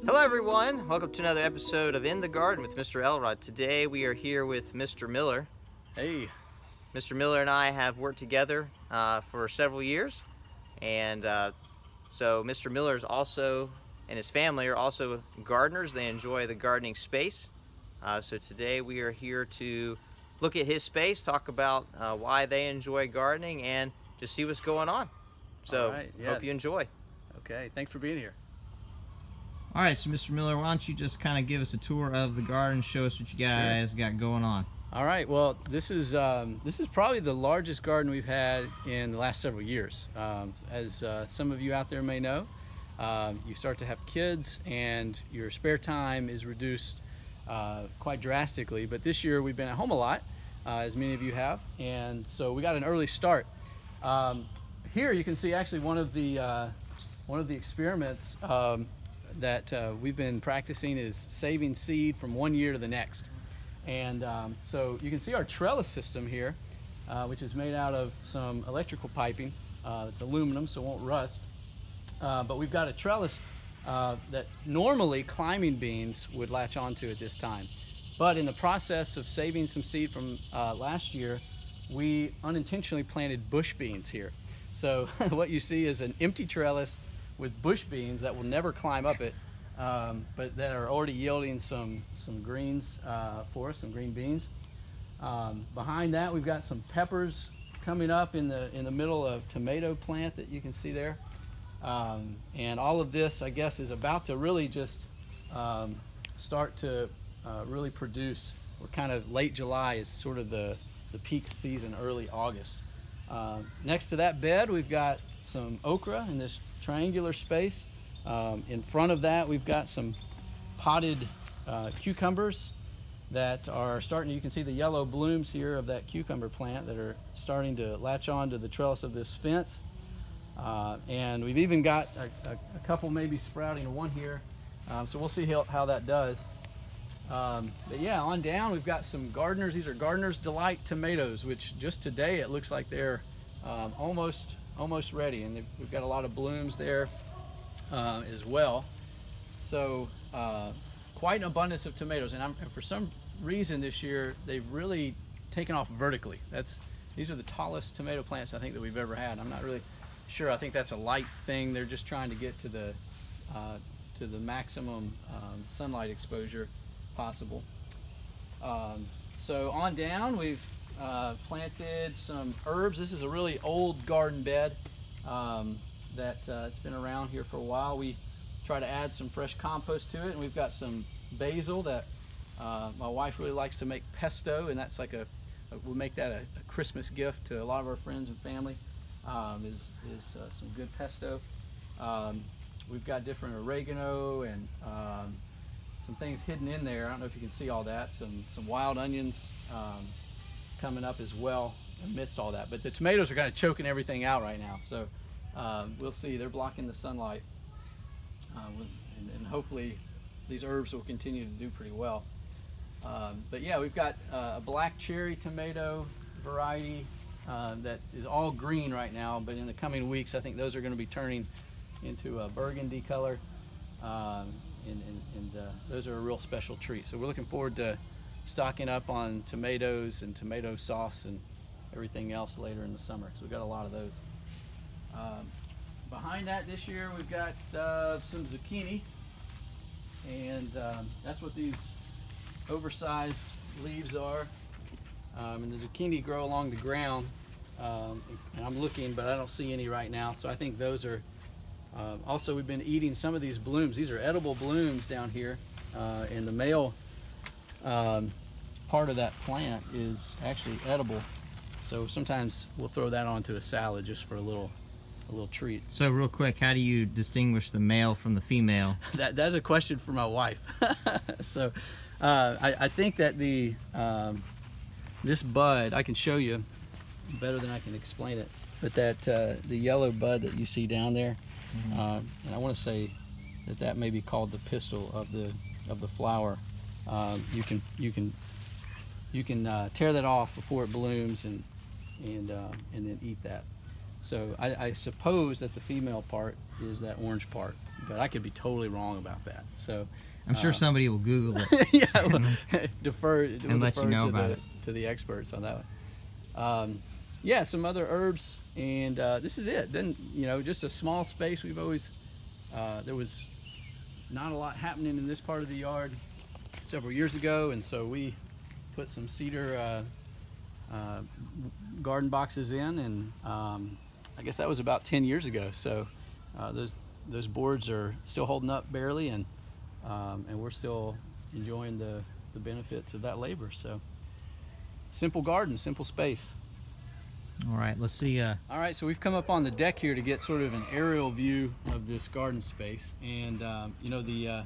Hello everyone, welcome to another episode of In the Garden with Mr. Elrod. Today we are here with Mr. Miller. Hey. Mr. Miller and I have worked together for several years, and so Mr. Miller is also, and his family are also gardeners. They enjoy the gardening space. So today we are here to look at his space, talk about why they enjoy gardening, and just see what's going on. So hope you enjoy. Okay, thanks for being here. All right, so Mr. Miller, why don't you just kind of give us a tour of the garden, show us what you guys got going on. All right, well, this is probably the largest garden we've had in the last several years. As some of you out there may know, you start to have kids and your spare time is reduced quite drastically. But this year we've been at home a lot, as many of you have, and so we got an early start. Here you can see actually one of the experiments that we've been practicing is saving seed from one year to the next. And so you can see our trellis system here, which is made out of some electrical piping. It's aluminum, so it won't rust. But we've got a trellis that normally climbing beans would latch onto at this time. But in the process of saving some seed from last year, we unintentionally planted bush beans here. So what you see is an empty trellis with bush beans that will never climb up it, but that are already yielding some greens for us, some green beans. Behind that, we've got some peppers coming up in the middle of tomato plant that you can see there. And all of this, I guess, is about to really just start to really produce. We're kind of late July is sort of the peak season, early August. Next to that bed, we've got some okra in this triangular space. In front of that, we've got some potted cucumbers that are starting. You can see the yellow blooms here of that cucumber plant that are starting to latch on to the trellis of this fence. And we've even got a couple maybe sprouting, one here. So we'll see how that does. But yeah, on down, we've got some gardeners. These are Gardener's Delight tomatoes, which just today it looks like they're almost ready, and we've got a lot of blooms there as well. So quite an abundance of tomatoes, and for some reason this year they've really taken off vertically. These are the tallest tomato plants I think that we've ever had. I'm not really sure. I think that's a light thing. They're just trying to get to the maximum sunlight exposure possible. So on down, we've planted some herbs. This is a really old garden bed that it's been around here for a while. We try to add some fresh compost to it, and we've got some basil that my wife really likes to make pesto, and that's like we'll make that a Christmas gift to a lot of our friends and family. Is some good pesto. We've got different oregano and some things hidden in there. I don't know if you can see all that. Some wild onions coming up as well amidst all that. But the tomatoes are kind of choking everything out right now. So we'll see. They're blocking the sunlight. And hopefully these herbs will continue to do pretty well. But yeah, we've got a black cherry tomato variety that is all green right now. But in the coming weeks, I think those are going to be turning into a burgundy color. And those are a real special treat. So we're looking forward to stocking up on tomatoes and tomato sauce and everything else later in the summer. So we've got a lot of those. Behind that this year, we've got some zucchini, and that's what these oversized leaves are. And the zucchini grow along the ground, and I'm looking, but I don't see any right now. So I think those are also, we've been eating some of these blooms. These are edible blooms down here, and the male part of that plant is actually edible. So sometimes we'll throw that onto a salad just for a little treat. So real quick, how do you distinguish the male from the female? That's a question for my wife. So I think that this bud, I can show you better than I can explain it, but that the yellow bud that you see down there, and I want to say that may be called the pistil of the flower. You can tear that off before it blooms and then eat that. So I suppose that the female part is that orange part, but I could be totally wrong about that. So I'm sure somebody will Google it. yeah, we'll defer And let you know about it. To the experts on that one. Yeah, some other herbs, and this is it. Then, you know, just a small space. We've always there was not a lot happening in this part of the yard several years ago, and so we put some cedar garden boxes in, and I guess that was about 10 years ago. So those boards are still holding up barely, and we're still enjoying the benefits of that labor. So simple garden, simple space. All right, let's see. All right, so we've come up on the deck here to get sort of an aerial view of this garden space, and you know, the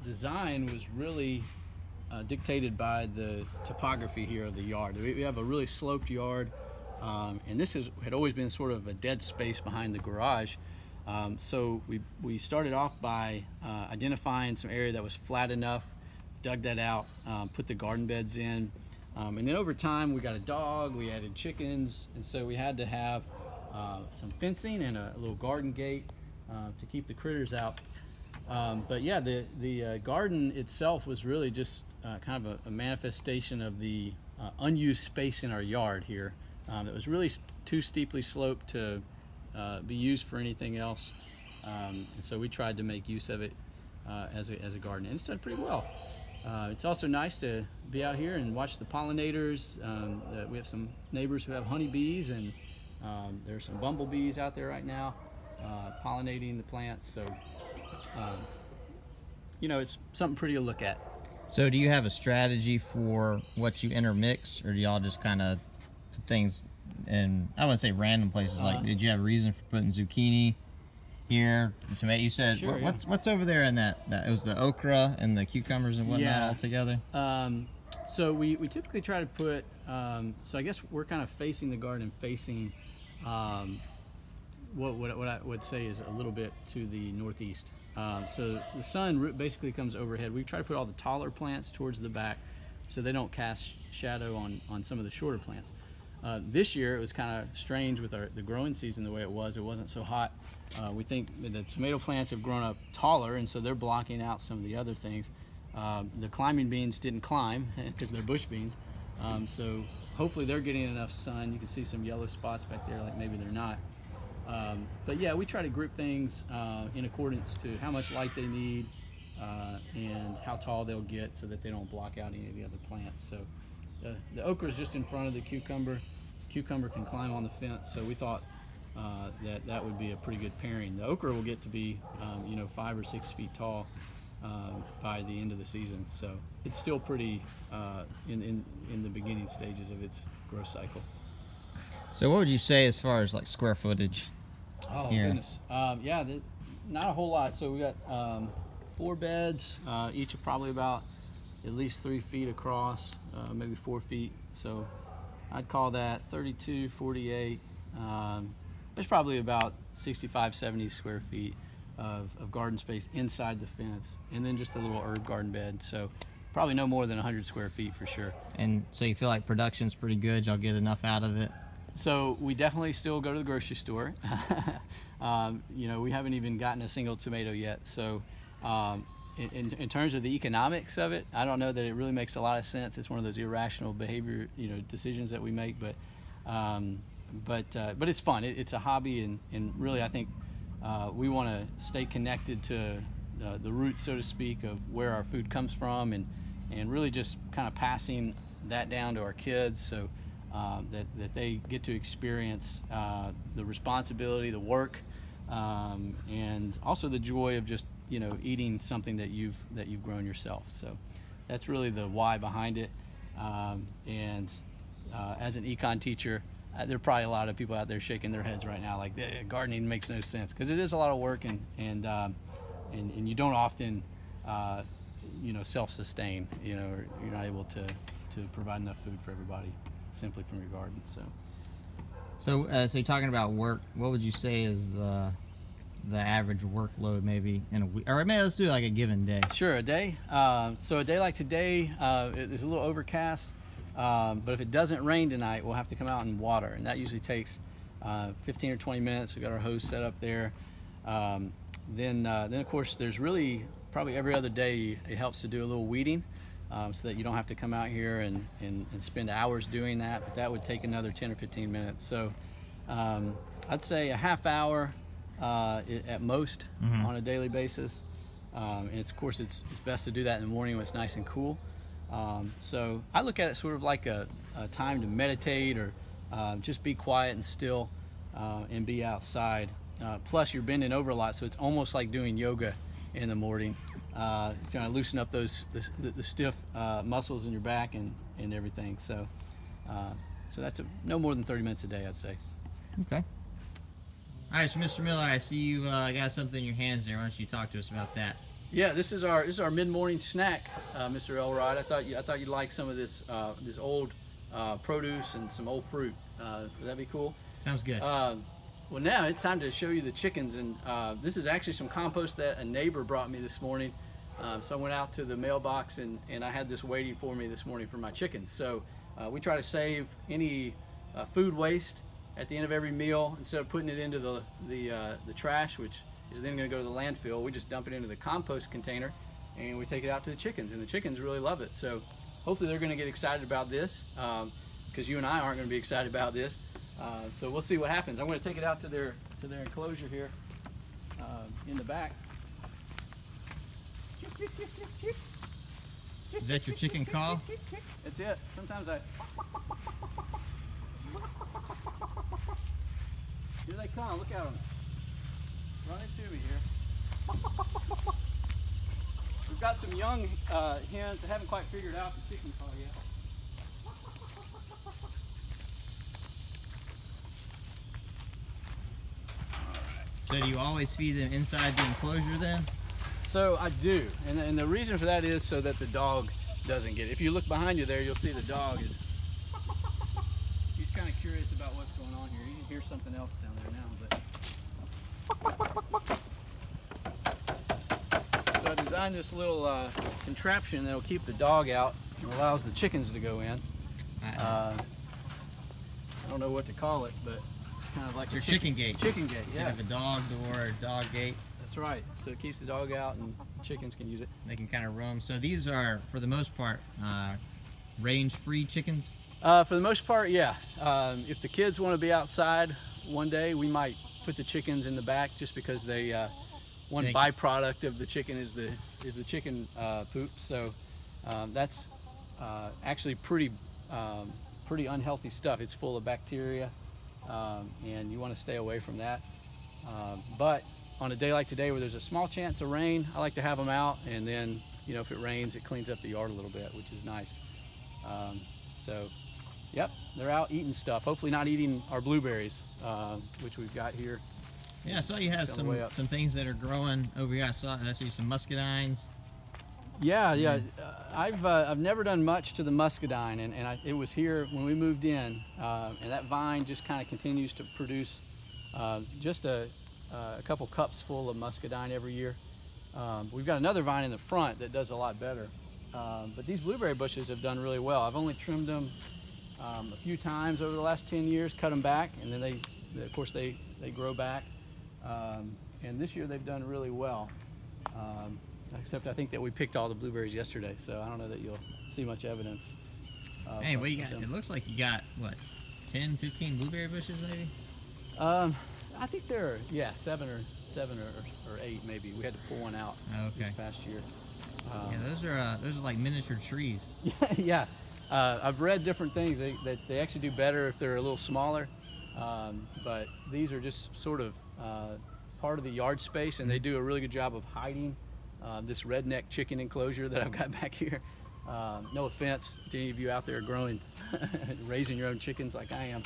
design was really dictated by the topography here of the yard. We have a really sloped yard, and this had always been sort of a dead space behind the garage. So we started off by identifying some area that was flat enough, dug that out, put the garden beds in, and then over time we got a dog, we added chickens, and so we had to have some fencing and a little garden gate to keep the critters out. But yeah, the garden itself was really just kind of a manifestation of the unused space in our yard here. It was really too steeply sloped to be used for anything else, and so we tried to make use of it as a garden, and it's done pretty well. It's also nice to be out here and watch the pollinators. We have some neighbors who have honeybees, and there's some bumblebees out there right now pollinating the plants. So you know, it's something pretty to look at. So do you have a strategy for what you intermix, or do y'all just kind of put things in, I wouldn't say random places? Like, did you have a reason for putting zucchini here, tomato? You said, sure, what's over there in that it was the okra and the cucumbers and whatnot all together? So we typically try to put, so I guess we're kind of facing the garden, facing what I would say is a little bit to the northeast. So the sun basically comes overhead. We try to put all the taller plants towards the back so they don't cast shadow on some of the shorter plants. This year it was kind of strange with the growing season the way it was. It wasn't so hot. We think the tomato plants have grown up taller, and so they're blocking out some of the other things. The climbing beans didn't climb because they're bush beans. So hopefully they're getting enough sun. You can see some yellow spots back there, like maybe they're not. But yeah, we try to group things in accordance to how much light they need and how tall they'll get, so that they don't block out any of the other plants. So the okra is just in front of the cucumber. Cucumber can climb on the fence, so we thought that would be a pretty good pairing. The okra will get to be 5 or 6 feet tall by the end of the season, so it's still pretty in the beginning stages of its growth cycle. So what would you say as far as like square footage? Oh here? Goodness, yeah, not a whole lot. So we got 4 beds, each are probably about at least 3 feet across, maybe 4 feet. So I'd call that 32, 48. There's probably about 65, 70 square feet of garden space inside the fence, and then just a little herb garden bed. So probably no more than 100 square feet for sure. And so you feel like production's pretty good? Y'all get enough out of it? So we definitely still go to the grocery store. We haven't even gotten a single tomato yet. So in terms of the economics of it, I don't know that it really makes a lot of sense. It's one of those irrational behavior, decisions that we make. But it's fun. It's a hobby, and really I think we want to stay connected to the roots, so to speak, of where our food comes from, and really just kind of passing that down to our kids, so that they get to experience the responsibility, the work, and also the joy of just eating something that you've grown yourself. So that's really the why behind it. As an econ teacher, there are probably a lot of people out there shaking their heads right now, like gardening makes no sense, because it is a lot of work, and you don't often self-sustain. Or you're not able to provide enough food for everybody simply from your garden. So you're talking about work. What would you say is the average workload maybe in a week, or maybe let's do like a given day? Sure, a day. So a day like today, it's a little overcast. But if it doesn't rain tonight, we'll have to come out and water, and that usually takes 15 or 20 minutes. We've got our hose set up there. Then of course, there's really probably every other day it helps to do a little weeding, so that you don't have to come out here and spend hours doing that. But that would take another 10 or 15 minutes. So I'd say a half hour at most on a daily basis. And of course, it's best to do that in the morning when it's nice and cool. So I look at it sort of like a time to meditate, or just be quiet and still and be outside. Plus, you're bending over a lot, so it's almost like doing yoga in the morning. Kind of loosen up the stiff muscles in your back and everything. So that's no more than 30 minutes a day, I'd say. Okay. All right, so Mr. Miller, I see you got something in your hands there. Why don't you talk to us about that? Yeah, this is our mid-morning snack, Mr. Elrod. I thought you'd like some of this old produce and some old fruit. Would that be cool? Sounds good. Well, now it's time to show you the chickens, and this is actually some compost that a neighbor brought me this morning. So I went out to the mailbox, and I had this waiting for me this morning for my chickens. So we try to save any food waste at the end of every meal. Instead of putting it into the trash, which is then going to go to the landfill, we just dump it into the compost container, and we take it out to the chickens, and the chickens really love it. So hopefully they're going to get excited about this, because you and I aren't going to be excited about this. So we'll see what happens. I'm going to take it out to their enclosure here in the back. Is that your chicken call? That's it. Sometimes here they come. Look at them. Running to me here. We've got some young hens that haven't quite figured out the chicken call yet. So do you always feed them inside the enclosure then? So I do, and the reason for that is so that the dog doesn't get it. If you look behind you there, you'll see the dog he's kind of curious about what's going on here. You can hear something else down there now. So I designed this little contraption that'll keep the dog out and allows the chickens to go in. I don't know what to call it, but it's kind of like your chicken gate. Chicken gate, yeah. Instead of a dog door or a dog gate. That's right. So it keeps the dog out and chickens can use it. They can kind of roam. So these are, for the most part, range-free chickens? For the most part, yeah. If the kids want to be outside one day, we might put the chickens in the back, just because they one byproduct of the chicken is the chicken poop. So that's actually pretty unhealthy stuff. It's full of bacteria, and you want to stay away from that. But on a day like today, where there's a small chance of rain, I like to have them out, and then if it rains, it cleans up the yard a little bit, which is nice. So yep, they're out eating stuff. Hopefully not eating our blueberries, which we've got here. Yeah, I saw you have some things that are growing over here. I see some muscadines. Yeah. I've never done much to the muscadine, and it was here when we moved in, and that vine just kind of continues to produce just a couple cups full of muscadine every year. We've got another vine in the front that does a lot better, but these blueberry bushes have done really well. I've only trimmed them a few times over the last 10 years, cut them back, and then of course they grow back. And this year they've done really well, except I think that we picked all the blueberries yesterday, so I don't know that you'll see much evidence. Hey, what you got? It looks like you got, what, 10, 15 blueberry bushes maybe? I think there are, 7 or 8 maybe. We had to pull one out this past year. Yeah, those are like miniature trees. Yeah. I've read different things that they actually do better if they're a little smaller, but these are just sort of part of the yard space, and they do a really good job of hiding this redneck chicken enclosure that I've got back here. No offense to any of you out there growing, raising your own chickens like I am.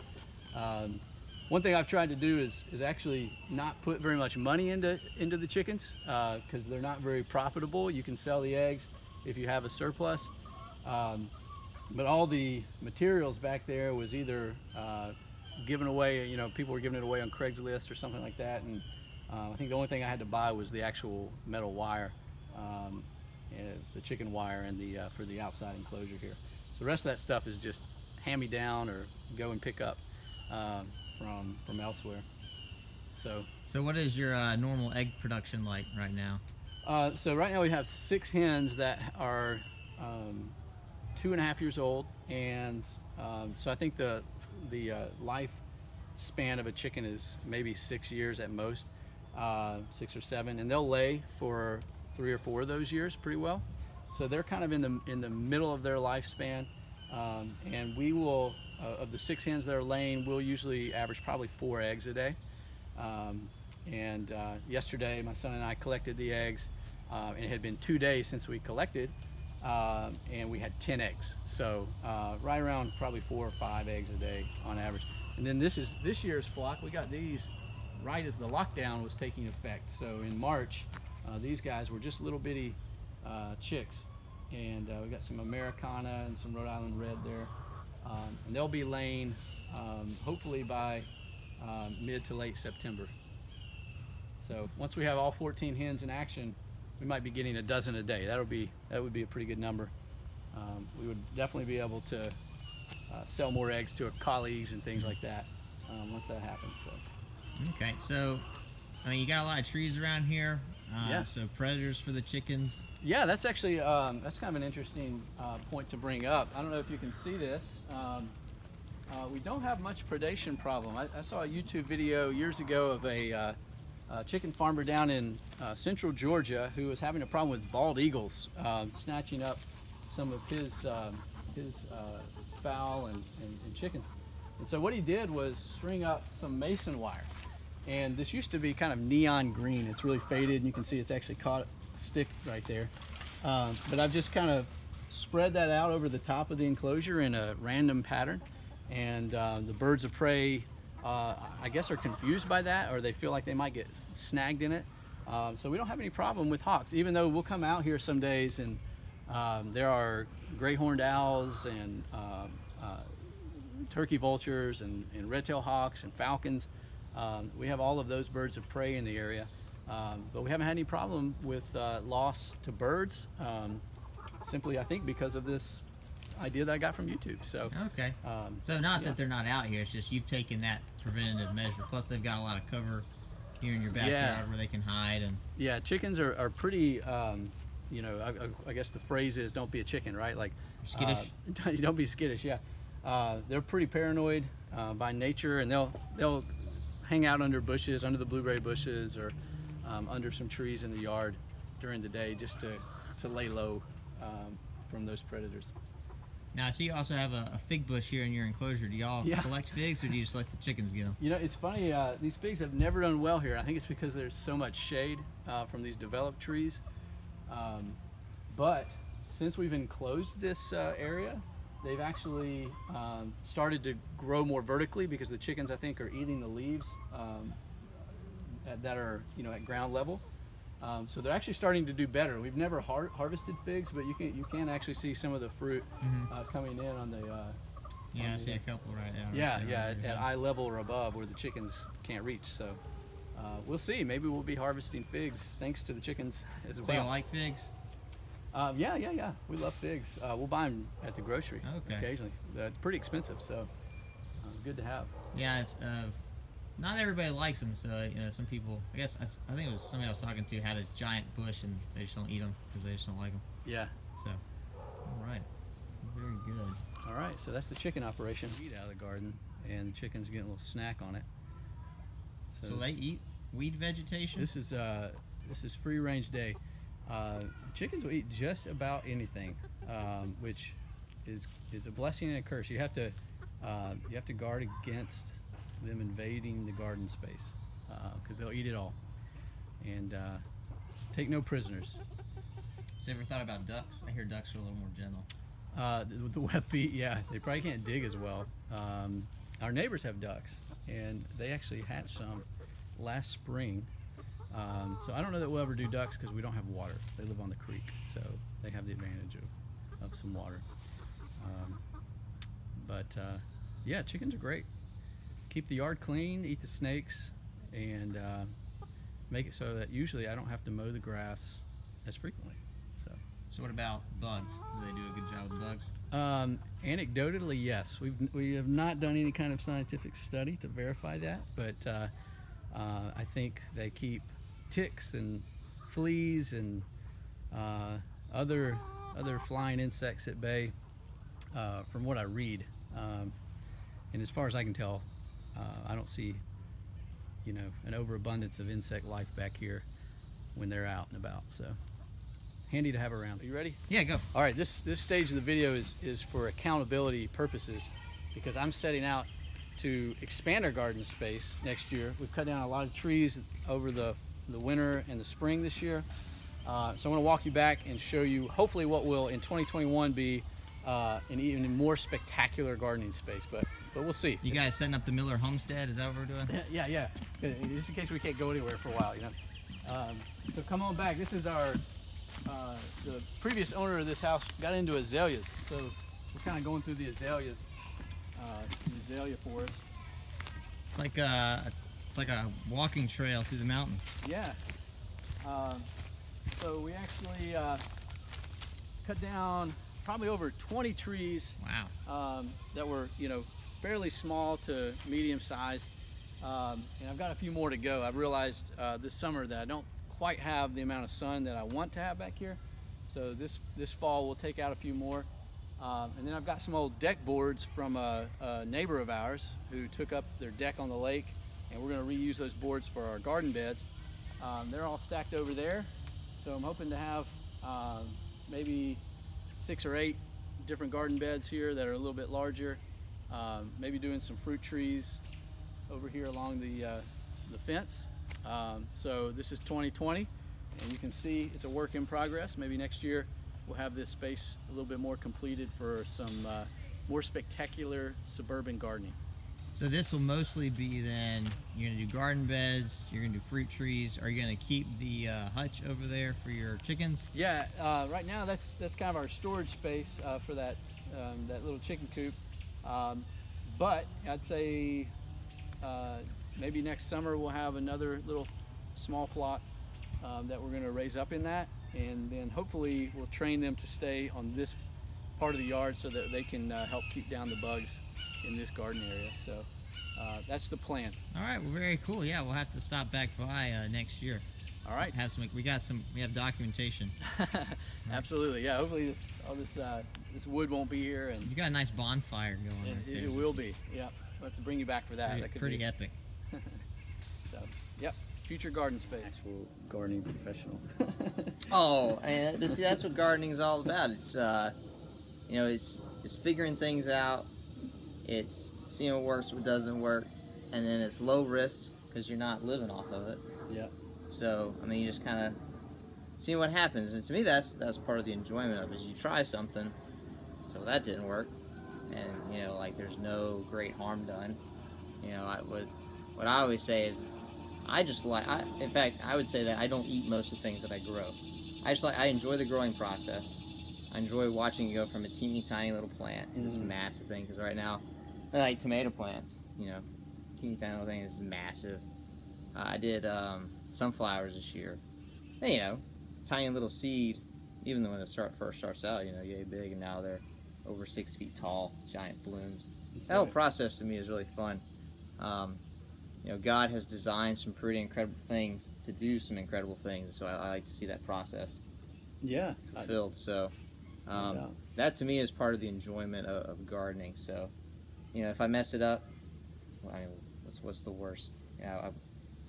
One thing I've tried to do is actually not put very much money into the chickens, because they're not very profitable. You can sell the eggs if you have a surplus. But all the materials back there was either given away, people were giving it away on Craigslist or something like that, and I think the only thing I had to buy was the actual metal wire, the chicken wire, and for the outside enclosure here. So the rest of that stuff is just hand me down or go and pick up from elsewhere. So what is your normal egg production like right now? So right now we have 6 hens that are 2.5 years old, and so I think the life span of a chicken is maybe 6 years at most, 6 or 7, and they'll lay for 3 or 4 of those years pretty well. So they're kind of in the middle of their lifespan, and we will of the 6 hens that are laying, we'll usually average probably 4 eggs a day. Yesterday my son and I collected the eggs, and it had been 2 days since we collected, and we had 10 eggs. So right around probably 4 or 5 eggs a day on average. And then this year's flock. We got these right as the lockdown was taking effect. So in March, these guys were just little bitty chicks, and we got some Americana and some Rhode Island Red there, and they'll be laying hopefully by mid to late September. So once we have all 14 hens in action, we might be getting a dozen a day. That would be a pretty good number. We would definitely be able to sell more eggs to our colleagues and things like that once that happens. So. Okay, so I mean, you got a lot of trees around here. Yeah. So predators for the chickens. Yeah, that's actually that's kind of an interesting point to bring up. I don't know if you can see this. We don't have much predation problem. I saw a YouTube video years ago of a chicken farmer down in central Georgia who was having a problem with bald eagles snatching up some of his fowl and chickens. And so what he did was string up some mason wire. And this used to be kind of neon green. It's really faded, and you can see it's actually caught a stick right there. But I've just kind of spread that out over the top of the enclosure in a random pattern. And the birds of prey, I guess, are confused by that, or they feel like they might get snagged in it. So we don't have any problem with hawks, even though we'll come out here some days and there are gray horned owls and turkey vultures and red-tailed hawks and falcons. We have all of those birds of prey in the area, but we haven't had any problem with loss to birds, simply I think because of this idea that I got from YouTube. So okay, so not that they're not out here, it's just you've taken that preventative measure. Plus they've got a lot of cover here in your backyard where they can hide. And yeah, chickens are pretty, you know, I guess the phrase is don't be a chicken, right? Like skittish. Don't be skittish. Yeah, they're pretty paranoid by nature, and they'll hang out under bushes, under the blueberry bushes, or under some trees in the yard during the day, just to lay low from those predators. Now, I see you also have a fig bush here in your enclosure. Do y'all collect figs, or do you just let the chickens get them? You know, it's funny, these figs have never done well here. I think it's because there's so much shade from these developed trees. But since we've enclosed this area, they've actually started to grow more vertically, because the chickens, I think, are eating the leaves that are, you know, at ground level. So they're actually starting to do better. We've never harvested figs, but you can actually see some of the fruit coming in on the. Yeah, I see a couple right now. Yeah, at eye level or above, where the chickens can't reach. So we'll see. Maybe we'll be harvesting figs thanks to the chickens as well. So you like figs? Yeah. We love figs. We'll buy them at the grocery occasionally. They're pretty expensive, so good to have. Yeah, not everybody likes them. So you know, some people. I guess I think it was somebody I was talking to had a giant bush, and they just don't eat them because they just don't like them. Yeah. So, all right, very good. All right, so that's the chicken operation. Weed out of the garden, and the chickens get a little snack on it. So they eat weed vegetation. This is free range day. The chickens will eat just about anything, which is a blessing and a curse. You have to guard against them invading the garden space, because they'll eat it all, and take no prisoners. So ever thought about ducks? I hear ducks are a little more gentle. The web feet, yeah, they probably can't dig as well. Our neighbors have ducks, and they actually hatched some last spring. So I don't know that we'll ever do ducks because we don't have water. They live on the creek, so they have the advantage of some water. Yeah, chickens are great. Keep the yard clean, eat the snakes, and make it so that usually I don't have to mow the grass as frequently. So So what about bugs? Do they do a good job with bugs? Anecdotally, yes. We have not done any kind of scientific study to verify that, but I think they keep ticks and fleas and other flying insects at bay, from what I read. And as far as I can tell, I don't see, an overabundance of insect life back here when they're out and about. So handy to have around. Are you ready? Yeah, go. All right, this stage of the video is for accountability purposes, because I'm setting out to expand our garden space next year. We've cut down a lot of trees over the winter and the spring this year. So I want to walk you back and show you hopefully what will in 2021 be an even more spectacular gardening space, but we'll see. You guys setting up the Miller homestead? Is that what we're doing? Yeah. Just in case we can't go anywhere for a while, So come on back. This is our the previous owner of this house got into azaleas, so we're kind of going through the azaleas, the azalea forest. It's like a walking trail through the mountains. Yeah. So we actually cut down probably over 20 trees. Wow. That were, fairly small to medium sized. And I've got a few more to go. I've realized this summer that I don't quite have the amount of sun that I want to have back here. So this fall we'll take out a few more. And then I've got some old deck boards from a neighbor of ours who took up their deck on the lake, and we're going to reuse those boards for our garden beds. They're all stacked over there. So I'm hoping to have maybe 6 or 8 different garden beds here that are a little bit larger. Maybe doing some fruit trees over here along the fence. So this is 2020, and you can see it's a work in progress. Maybe next year we'll have this space a little bit more completed for some more spectacular suburban gardening. So this will mostly be then, you're gonna do garden beds, you're gonna do fruit trees. Are you gonna keep the hutch over there for your chickens? Yeah, right now that's kind of our storage space for that little chicken coop. But I'd say maybe next summer we'll have another little small flock that we're gonna raise up in that, and then hopefully we'll train them to stay on this part of the yard so that they can help keep down the bugs in this garden area. So that's the plan. All right, well, very cool. Yeah, we'll have to stop back by next year. All right. We have documentation. Absolutely. Yeah. Hopefully this wood won't be here, and you got a nice bonfire going. It will be. Yeah. We'll have to bring you back for that. That could pretty be epic. So, yep. Future garden space. Actual gardening professional. Oh, and see, that's what gardening is all about. It's it's figuring things out. It's seeing what works, what doesn't work, and then it's low risk because you're not living off of it. Yeah. So I mean, you just kind of see what happens, and to me, that's part of the enjoyment of it. Is you try something, so that didn't work, and like there's no great harm done. What I always say is, in fact, I would say that I don't eat most of the things that I grow. I enjoy the growing process. I enjoy watching it go from a teeny tiny little plant to this massive thing. Because right now, I like tomato plants. Teeny tiny little thing is massive. I did sunflowers this year. And, tiny little seed. Even when it first starts out, yay big, and now they're over 6 feet tall, giant blooms. That whole process to me is really fun. God has designed some pretty incredible things to do some incredible things, so I like to see that process fulfilled. So that to me is part of the enjoyment of gardening. So if I mess it up, what's the worst?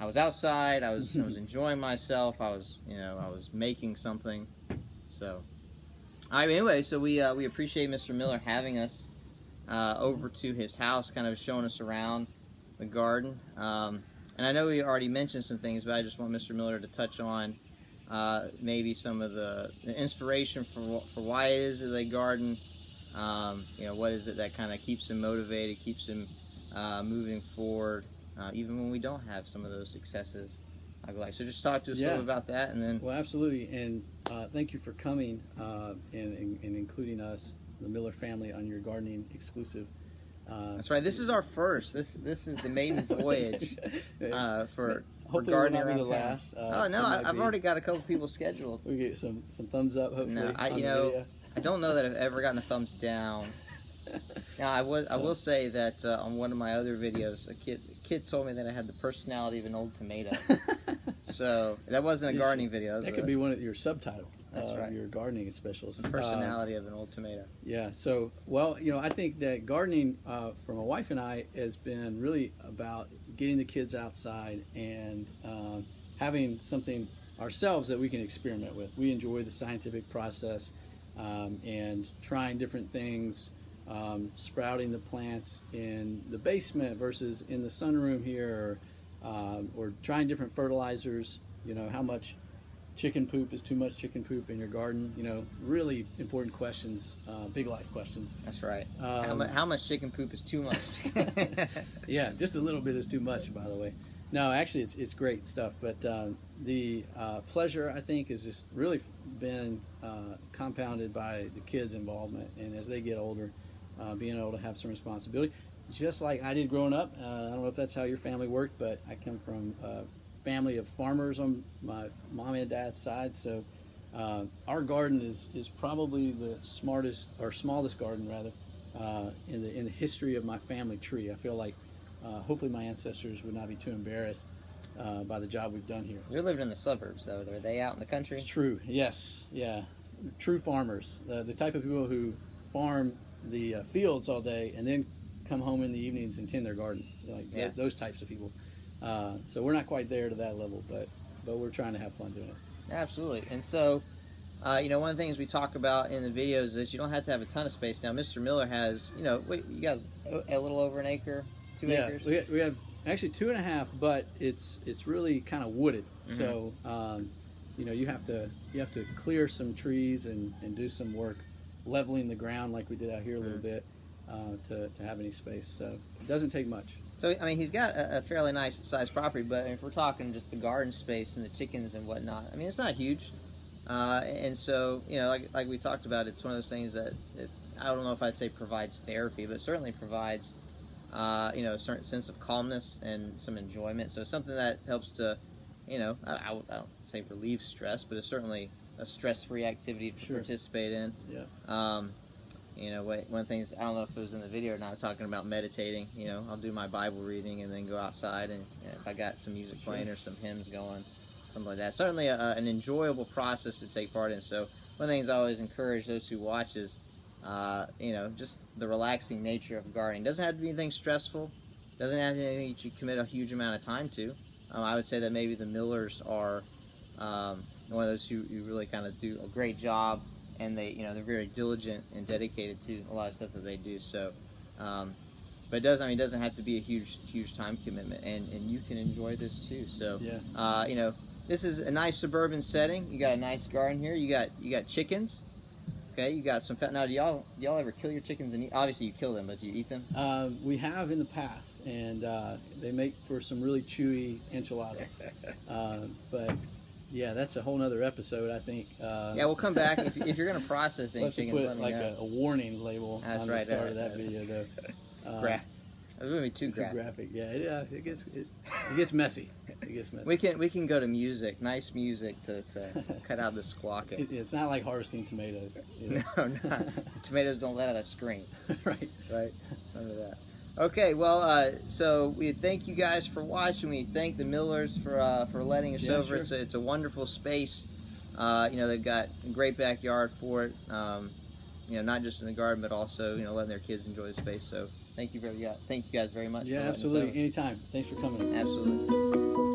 I was outside, I was enjoying myself, I was making something. So anyway, so we appreciate Mr. Miller having us over to his house, kind of showing us around the garden. And I know we already mentioned some things, but I just want Mr. Miller to touch on maybe some of the inspiration for why it is that they garden. What is it that kind of keeps him motivated, keeps him moving forward, even when we don't have some of those successes. So just talk to us a little about that, and then. Well, absolutely, and thank you for coming and including us, the Miller family, on your gardening exclusive. That's right. This is our first. This is the maiden voyage for Hopefully gardening we'll not around be the town. last. Oh no, I've already got a couple people scheduled. We get some thumbs up. Hopefully. No, on you the know, video. I don't know that I've ever gotten a thumbs down. Now I will say that on one of my other videos, a kid told me that I had the personality of an old tomato. So that wasn't a gardening video. That could be one of your subtitle. That's right. Your gardening specialist. The personality of an old tomato. Yeah. So, well, you know, I think that gardening for my wife and I has been really about getting the kids outside and having something ourselves that we can experiment with. We enjoy the scientific process and trying different things, sprouting the plants in the basement versus in the sunroom here, or trying different fertilizers. You know, how much chicken poop is too much chicken poop in your garden? You know, really important questions, big life questions. That's right. How much chicken poop is too much? Yeah, just a little bit is too much, by the way. No, actually, it's great stuff. But the pleasure, I think, has just really been compounded by the kids' involvement, and as they get older, being able to have some responsibility, just like I did growing up. I don't know if that's how your family worked, but I come from a family of farmers on my mom and dad's side, so our garden is probably the smallest garden rather in the history of my family tree. I feel like hopefully my ancestors would not be too embarrassed by the job we've done here. You're living in the suburbs, though. Are they out in the country? It's true. Yes. Yeah. True farmers. The type of people who farm the fields all day and then come home in the evenings and tend their garden. Like those types of people. So we're not quite there to that level, but we're trying to have fun doing it. Absolutely. And so, you know, one of the things we talk about in the videos is you don't have to have a ton of space. Now, Mr. Miller has, you know, you guys a little over an acre, 2 acres? We have actually 2.5, but it's really kind of wooded. Mm-hmm. So, you know, you have to clear some trees and do some work leveling the ground like we did out here a little bit to have any space. So it doesn't take much. So, I mean, he's got a fairly nice sized property, but if we're talking just the garden space and the chickens and whatnot, I mean, it's not huge. And so, you know, like we talked about, it's one of those things that I don't know if I'd say provides therapy, but certainly provides, you know, a certain sense of calmness and some enjoyment. So something that helps to, you know, I don't say relieve stress, but it's certainly a stress-free activity to participate in. Yeah. You know, one of the things, I don't know if it was in the video or not, talking about meditating. You know, I'll do my Bible reading and then go outside, and you know, if I got some music playing or some hymns going, something like that. Certainly an enjoyable process to take part in. So one of the things I always encourage those who watch is, you know, just the relaxing nature of gardening. Doesn't have to be anything stressful. Doesn't have to be anything that you commit a huge amount of time to. I would say that maybe the Millers are one of those who really kind of do a great job. And they, you know, they're very diligent and dedicated to a lot of stuff that they do. So, but it doesn't. I mean, it doesn't have to be a huge time commitment, and you can enjoy this too. So, yeah. You know, this is a nice suburban setting. You got a nice garden here. You got chickens. Okay, you got some fat. Now, do y'all ever kill your chickens and eat? Obviously, you kill them, but do you eat them? We have in the past, and they make for some really chewy enchiladas. But yeah, that's a whole nother episode, I think. Yeah, we'll come back. If you're going to process any chickens, put let me like know. A warning label on the start of that video, though. It would be too graphic. Yeah, it gets messy. It gets messy. We can go to music, nice music to cut out the squawking. It's not like harvesting tomatoes. You know? No, not. Tomatoes don't let out a scream. Right. None of that. Okay, well, so we thank you guys for watching. We thank the Millers for letting us over. Sure. It's a wonderful space. You know, they've got a great backyard for it. You know, not just in the garden, but also, you know, letting their kids enjoy the space. So thank you guys very much. Yeah, for absolutely. Anytime. Thanks for coming. Absolutely.